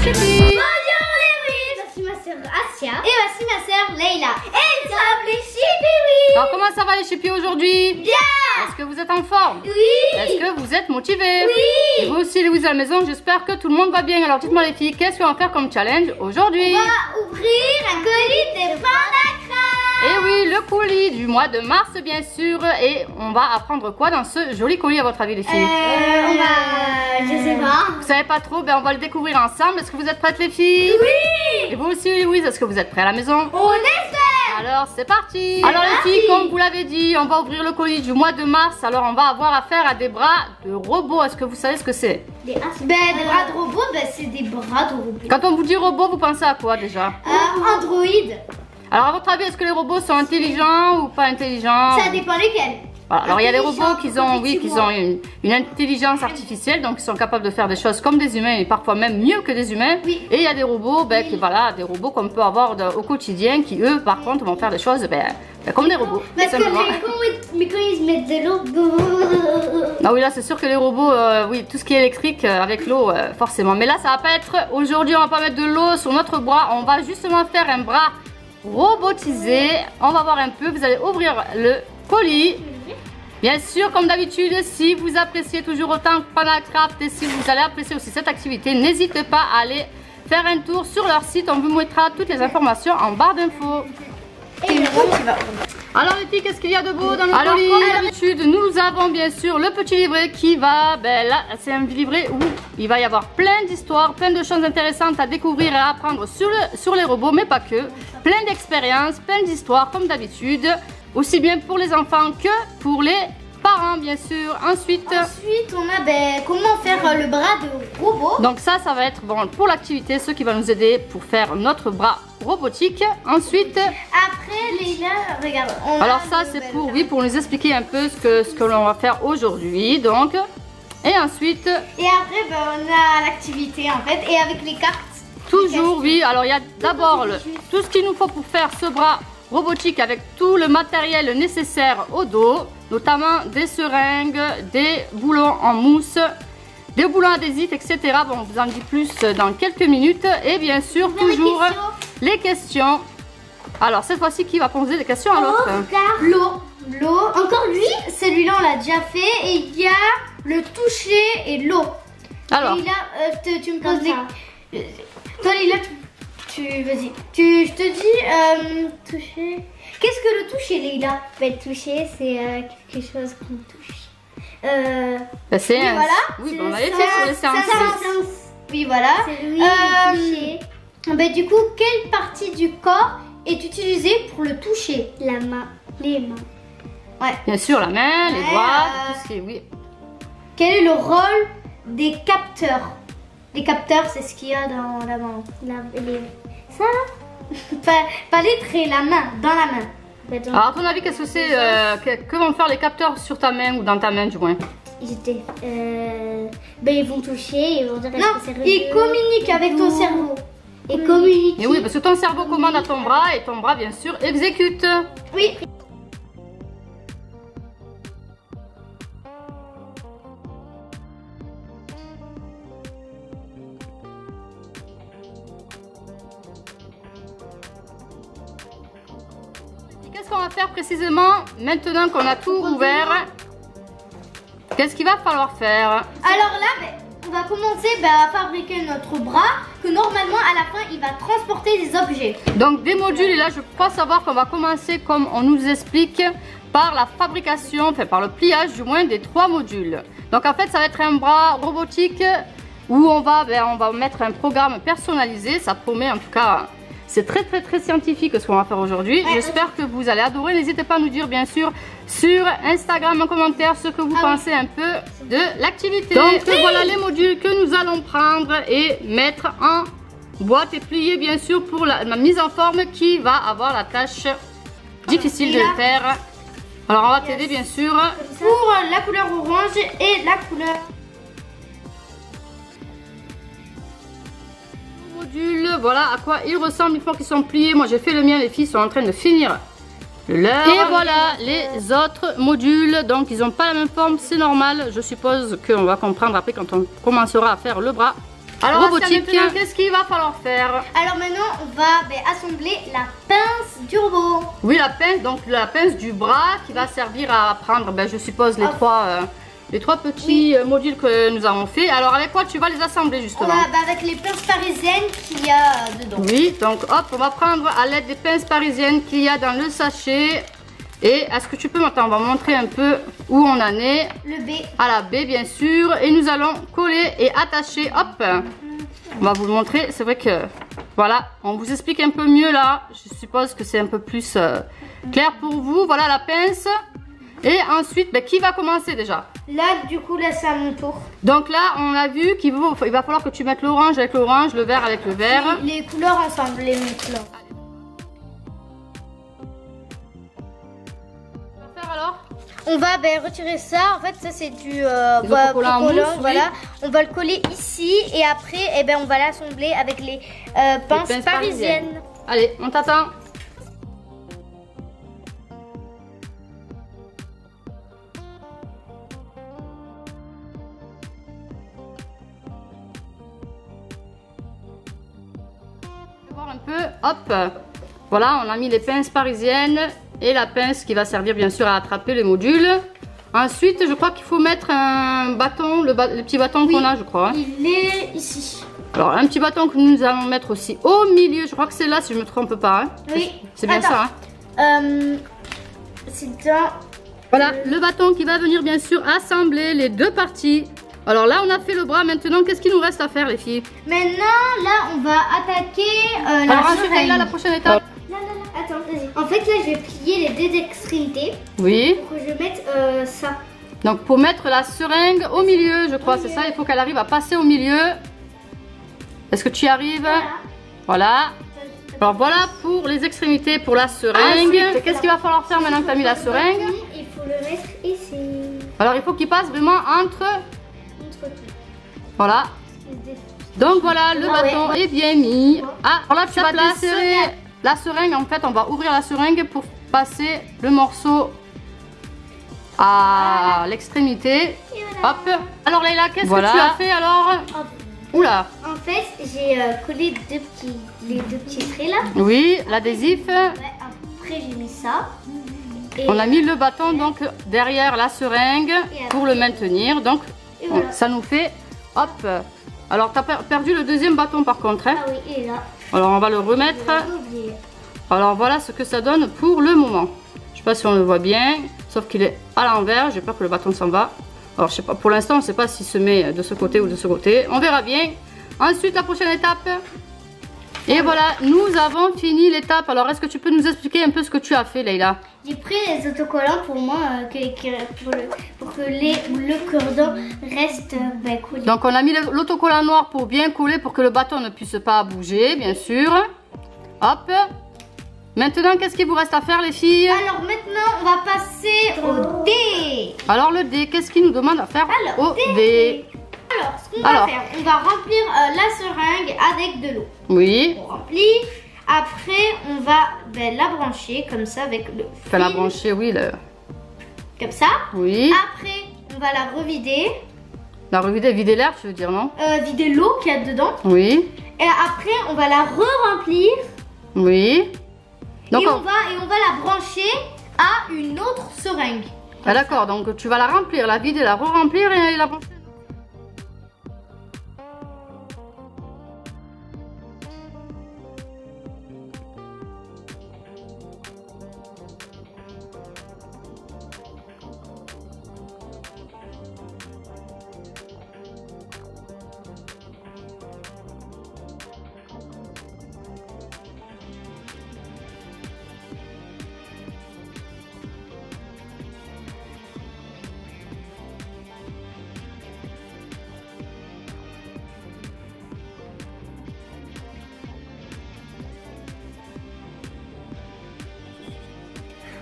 Chippy. Bonjour les voici ma sœur Asia. Et voici ma sœur Leila. Et nous sommes les Chippy. Alors comment ça va les Chippy aujourd'hui? Bien. Est-ce que vous êtes en forme? Oui. Est-ce que vous êtes motivés? Oui. Et vous aussi Louise à la maison, j'espère que tout le monde va bien. Alors dites-moi les filles, qu'est-ce qu'on va faire comme challenge aujourd'hui? On va ouvrir un colis de Pandacra. Et oui, le colis du mois de mars bien sûr. Et on va apprendre quoi dans ce joli colis à votre avis les filles? On va... Je sais pas. Vous savez pas trop? Ben on va le découvrir ensemble. Est-ce que vous êtes prêtes les filles? Oui. Et vous aussi Louise, est-ce que vous êtes prêts à la maison? On espère. Alors c'est parti. Alors les filles, comme vous l'avez dit, on va ouvrir le colis du mois de mars. Alors on va avoir affaire à des bras de robots. Est-ce que vous savez ce que c'est? Des bras de robot, c'est des bras de robot. Quand on vous dit robot, vous pensez à quoi déjà? Android. Alors à votre avis, est-ce que les robots sont intelligents ou pas intelligents? Ça dépend lesquels. Voilà. Alors il y a des robots qui ont, effectivement. une intelligence artificielle, donc ils sont capables de faire des choses comme des humains et parfois même mieux que des humains. Oui. Et il y a des robots, des robots qu'on peut avoir au quotidien qui eux, par contre, vont faire des choses comme des robots. Parce que simplement. mais quand ils se mettent de l'eau. Ah oui, là c'est sûr que les robots, oui, tout ce qui est électrique avec l'eau, forcément. Mais là ça va pas être, aujourd'hui on va pas mettre de l'eau sur notre bras, on va justement faire un bras robotisé. On va voir un peu, vous allez ouvrir le colis. Bien sûr, comme d'habitude, si vous appréciez toujours autant Pandacraft et si vous allez apprécier aussi cette activité, n'hésitez pas à aller faire un tour sur leur site. On vous mettra toutes les informations en barre d'infos. Alors les filles, qu'est-ce qu'il y a de beau dans le colis? Comme d'habitude, nous avons bien sûr le petit livret qui va, là c'est un livret où il va y avoir plein d'histoires, plein de choses intéressantes à découvrir et à apprendre sur les robots, mais pas que. Plein d'expériences, plein d'histoires comme d'habitude, aussi bien pour les enfants que pour les parents bien sûr. Ensuite on a comment faire le bras de robot. Donc ça va être bon pour l'activité, ce qui va nous aider pour faire notre bras robotique. Ensuite après Leila, regarde. Alors ça c'est pour nous expliquer un peu ce que l'on va faire aujourd'hui. Donc et ensuite et après on a l'activité en fait et avec les cartes. Toujours oui. Alors il y a d'abord tout ce qu'il nous faut pour faire ce bras robotique avec tout le matériel nécessaire au dos, notamment des seringues, des boulons en mousse, des boulons adhésifs, etc. Bon, on vous en dit plus dans quelques minutes. Et bien sûr, toujours les questions. Alors, cette fois-ci, qui va poser des questions à l'autre? L'eau. Encore lui, celui-là, on l'a déjà fait. Et il y a le toucher et l'eau. Alors, Leila, tu me poses des... Toi, Leila, vas-y. Je te dis, toucher. Qu'est-ce que le toucher, Leila? Toucher, c'est quelque chose qui me touche. c'est oui, voilà. Oui, on va aller faire sur les séances. Oui, voilà. C'est lui toucher. Du coup, quelle partie du corps est utilisée pour le toucher? La main, les mains. Ouais. Bien sûr, la main, les doigts, tout ce qui est, oui. Quel est le rôle des capteurs? Les capteurs, c'est ce qu'il y a dans la main. Ça Pas les traits, la main, dans la main. Alors, à ton avis, qu'est-ce que c'est que vont faire les capteurs sur ta main ou dans ta main, du moins? ils vont toucher, ils vont dire Non, est-ce que c'est religieux. ils communiquent avec ton cerveau. Et communiquent. Et oui, parce que ton cerveau commande à ton bras et ton bras, bien sûr, exécute. Oui. Qu'est-ce qu'on va faire précisément maintenant qu'on a tout ouvert? Qu'est-ce qu'il va falloir faire? Alors là, on va commencer à fabriquer notre bras, que normalement à la fin il va transporter des objets. Donc des modules, et là je crois savoir qu'on va commencer comme on nous explique par la fabrication, par le pliage du moins des 3 modules. Donc en fait ça va être un bras robotique où on va mettre un programme personnalisé, ça promet en tout cas. C'est très scientifique ce qu'on va faire aujourd'hui. J'espère que vous allez adorer. N'hésitez pas à nous dire bien sûr sur Instagram en commentaire ce que vous pensez un peu de l'activité. Donc voilà les modules que nous allons prendre et mettre en boîte et plier bien sûr pour la mise en forme qui va avoir la tâche difficile de le faire. Alors on va t'aider bien sûr. Pour la couleur orange et la couleur... Voilà à quoi ils ressemblent une fois qu'ils sont pliés. Moi j'ai fait le mien, les filles sont en train de finir leur. Et voilà les autres modules. Donc ils n'ont pas la même forme, c'est normal. Je suppose qu'on va comprendre après quand on commencera à faire le bras. Alors robotique. maintenant, qu'est-ce qu'il va falloir faire? Alors maintenant, on va assembler la pince du robot. Oui, la pince, donc la pince du bras qui va servir à prendre, je suppose, les trois petits modules que nous avons fait. Alors avec quoi tu vas les assembler justement? Avec les pinces parisiennes qu'il y a dedans. Oui, donc hop, on va prendre à l'aide des pinces parisiennes qu'il y a dans le sachet. Et est-ce que tu peux maintenant, on va montrer un peu où on en est. Le B. À la baie bien sûr. Et nous allons coller et attacher, hop. On va vous le montrer, c'est vrai que voilà, on vous explique un peu mieux là. Je suppose que c'est un peu plus clair pour vous. Voilà la pince. Et ensuite, qui va commencer déjà? Là, du coup, là, c'est à mon tour. Donc là, on a vu qu'il va falloir que tu mettes l'orange avec l'orange, le vert avec le vert. Les couleurs ensemble, les mêmes couleurs. Alors, on va retirer ça. En fait, ça c'est du autocollants en mousse, voilà. On va le coller ici et après, on va l'assembler avec les pinces parisiennes. Allez, on t'attend. Voir un peu, hop. Voilà, on a mis les pinces parisiennes. Et la pince qui va servir bien sûr à attraper les modules. Ensuite, je crois qu'il faut mettre un bâton, le petit bâton qu'on a, je crois. Il est ici. Alors, un petit bâton que nous allons mettre aussi au milieu. Je crois que c'est là, si je ne me trompe pas. Hein. Oui. C'est bien ça. Hein. C'est un... Voilà, le bâton qui va venir bien sûr assembler les deux parties. Alors là, on a fait le bras. Maintenant, qu'est-ce qu'il nous reste à faire, les filles? Maintenant, là, on va attaquer Alors, ensuite, là, la prochaine étape. Attends, vas-y. En fait, là, je vais plier les deux extrémités. Oui. Pour que je mette ça. Donc, pour mettre la seringue au milieu, je crois, c'est ça. Il faut qu'elle arrive à passer au milieu. Est-ce que tu y arrives? Voilà. Alors, voilà pour les extrémités, pour la seringue. Qu'est-ce qu'il va falloir faire maintenant que tu as mis la seringue? Il faut le mettre ici. Alors, il faut qu'il passe vraiment entre tout. Voilà. Donc, voilà, le bâton est bien mis. Ah, alors là, tu vas placer la seringue. En fait, on va ouvrir la seringue pour passer le morceau à l'extrémité. Hop. Alors, Leïla, qu'est-ce que tu as fait alors? Oula. En fait, j'ai collé les deux petits traits là. Oui, l'adhésif. Après, j'ai mis ça. Et on a mis le bâton donc derrière la seringue pour le maintenir. Donc, ça nous fait... Hop. Alors, tu as perdu le deuxième bâton par contre. Hein. Ah oui, et là. Alors, on va le remettre. Alors, voilà ce que ça donne pour le moment. Je sais pas si on le voit bien. Sauf qu'il est à l'envers. J'ai peur que le bâton s'en va. Alors, je sais pas. Pour l'instant, on ne sait pas s'il se met de ce côté ou de ce côté. On verra bien. Ensuite, la prochaine étape. Et voilà, nous avons fini l'étape. Alors, est-ce que tu peux nous expliquer un peu ce que tu as fait, Leïla? J'ai pris les autocollants pour moi, pour que le cordon reste collé. Donc, on a mis l'autocollant noir pour bien coller, pour que le bâton ne puisse pas bouger, bien sûr. Hop. Maintenant, qu'est-ce qu'il vous reste à faire, les filles? Alors, maintenant, on va passer au dé. Alors, le dé, qu'est-ce qu'il nous demande à faire au dé? Alors, ce qu'on va faire, on va remplir la seringue avec de l'eau. Oui. On remplit. Après, on va la brancher comme ça avec le fil. Enfin, la brancher, oui. Comme ça. Oui. Après, on va la revider. La revider, vider l'air, tu veux dire, non? Vider l'eau qu'il y a dedans. Oui. Et après, on va la re-remplir. Oui. Donc, et on va la brancher à une autre seringue. Ah, d'accord, donc tu vas la remplir, la vider, la re-remplir et la brancher.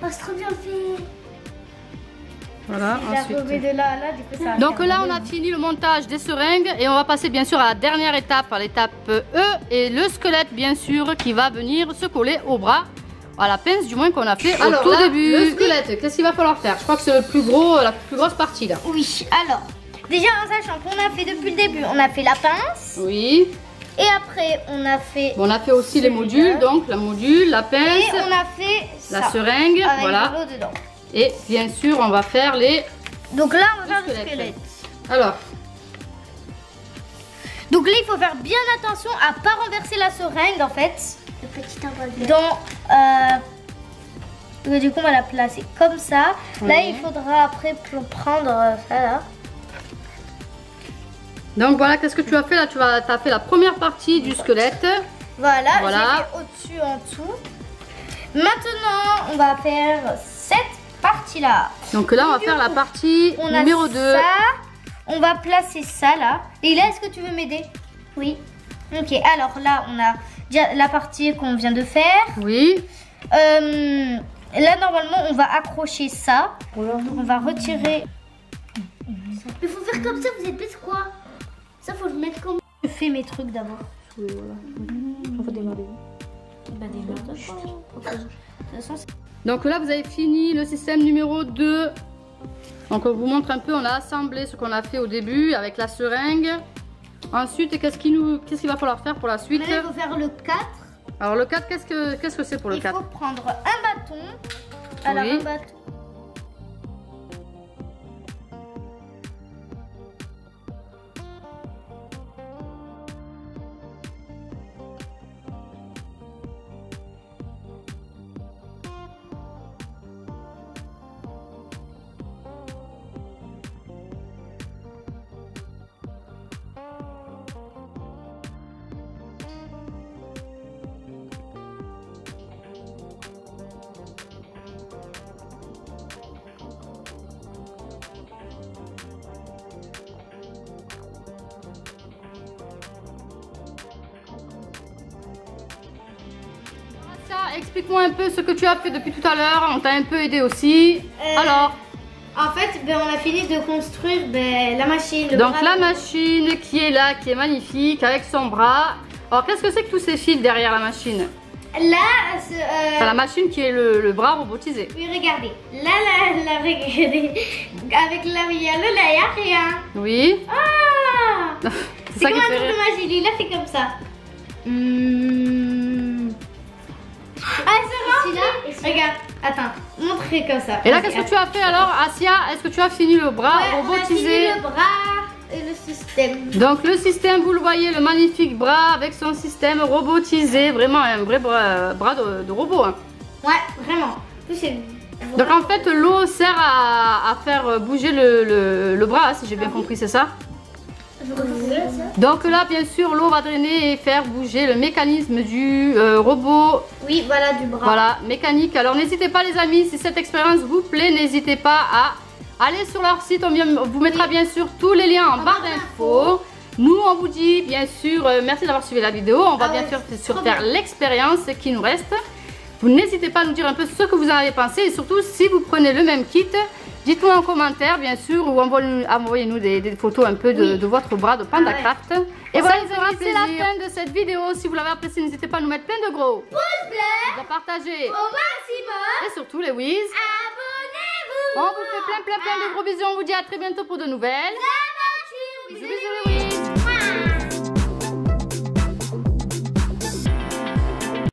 Oh, c'est trop bien fait. Voilà, ensuite. De là, du coup, ça Donc là, on a fini le montage des seringues et on va passer bien sûr à la dernière étape, à l'étape E et le squelette bien sûr qui va venir se coller au bras, à la pince du moins qu'on a fait au tout début. Le squelette, qu'est-ce qu'il va falloir faire? Je crois que c'est la plus grosse partie là. Oui, alors déjà en sachant qu'on a fait depuis le début, on a fait la pince. Oui. Et après, on a fait... Bon, on a fait aussi les modules, donc la module, la pince. Et on a fait la ça, seringue, avec voilà. de l'eau dedans. Et bien sûr, on va faire les... Donc là, on va faire le squelette. squelette. Alors, Donc là, il faut faire bien attention à pas renverser la seringue en fait. Le petit envol. Dans... du coup, on va la placer comme ça. Là, Oui. il faudra après prendre ça là. donc voilà, qu'est-ce que tu as fait là? Tu as fait la première partie du squelette. Voilà, Voilà. j'ai fait au-dessus, en dessous. Maintenant, on va faire cette partie-là. Donc là, on va faire la partie On numéro a 2. ça. On va placer ça là. Et là, est-ce que tu veux m'aider? Oui. Ok, alors là, on a déjà la partie qu'on vient de faire. Oui. Là, normalement, on va accrocher ça. Donc, on va retirer. Il faut faire comme ça, vous êtes bête quoi? Ça, faut le mettre comme. Je fais mes trucs d'abord. Oui, voilà. On va démarrer. Donc là, vous avez fini le système numéro 2. Donc on vous montre un peu, on a assemblé ce qu'on a fait au début avec la seringue. Ensuite, qu'est-ce qu'il va falloir faire pour la suite? Maintenant, il faut faire le 4. Alors le 4, qu'est-ce que c'est pour le 4? Il faut prendre un bâton. Alors, Oui. un bâton. Explique-moi un peu ce que tu as fait depuis tout à l'heure. On t'a un peu aidé aussi. Alors, En fait, on a fini de construire la machine. le donc bras la de- machine qui est là, qui est magnifique avec son bras. Alors qu'est-ce que c'est que tous ces fils derrière la machine? Là, C'est la machine qui est le bras robotisé. oui, regardez. Là, regardez. Avec la yellow, là, il n'y a rien. Oui. Ah! C'est C'est ça comme qui un fait truc rire. de magie. Il a fait comme ça. Ah, c'est rempli. Regarde, attends. Montrez comme ça. Et là, qu'est-ce que tu as fait alors, Asia? Est-ce que tu as fini le bras On a fini robotisé? le bras et le système. Donc le système, vous le voyez, le magnifique bras avec son système robotisé, vraiment un vrai bras de robot. Hein. Ouais, vraiment. Plus, c'est- Donc en fait, l'eau sert à faire bouger le bras, hein, si j'ai bien compris, c'est ça? Donc là, bien sûr, l'eau va drainer et faire bouger le mécanisme du robot. Oui, voilà du bras. Voilà, mécanique. Alors n'hésitez pas les amis, si cette expérience vous plaît, n'hésitez pas à aller sur leur site. On vous mettra bien sûr tous les liens en barre d'infos. Nous, on vous dit bien sûr merci d'avoir suivi la vidéo. On va bien sûr faire l'expérience qui nous reste. Vous n'hésitez pas à nous dire un peu ce que vous en avez pensé et surtout si vous prenez le même kit. Dites-nous en commentaire bien sûr ou envoyez-nous des photos un peu de votre bras de PandaCraft. Et voilà les amis, c'est la fin de cette vidéo. Si vous l'avez appréciée, n'hésitez pas à nous mettre plein de gros Pouce bleu de partager au maximum. et surtout les whiz. Abonnez-vous. On vous fait plein de gros bisous. On vous dit à très bientôt pour de nouvelles. Aventure. Bisous bisous les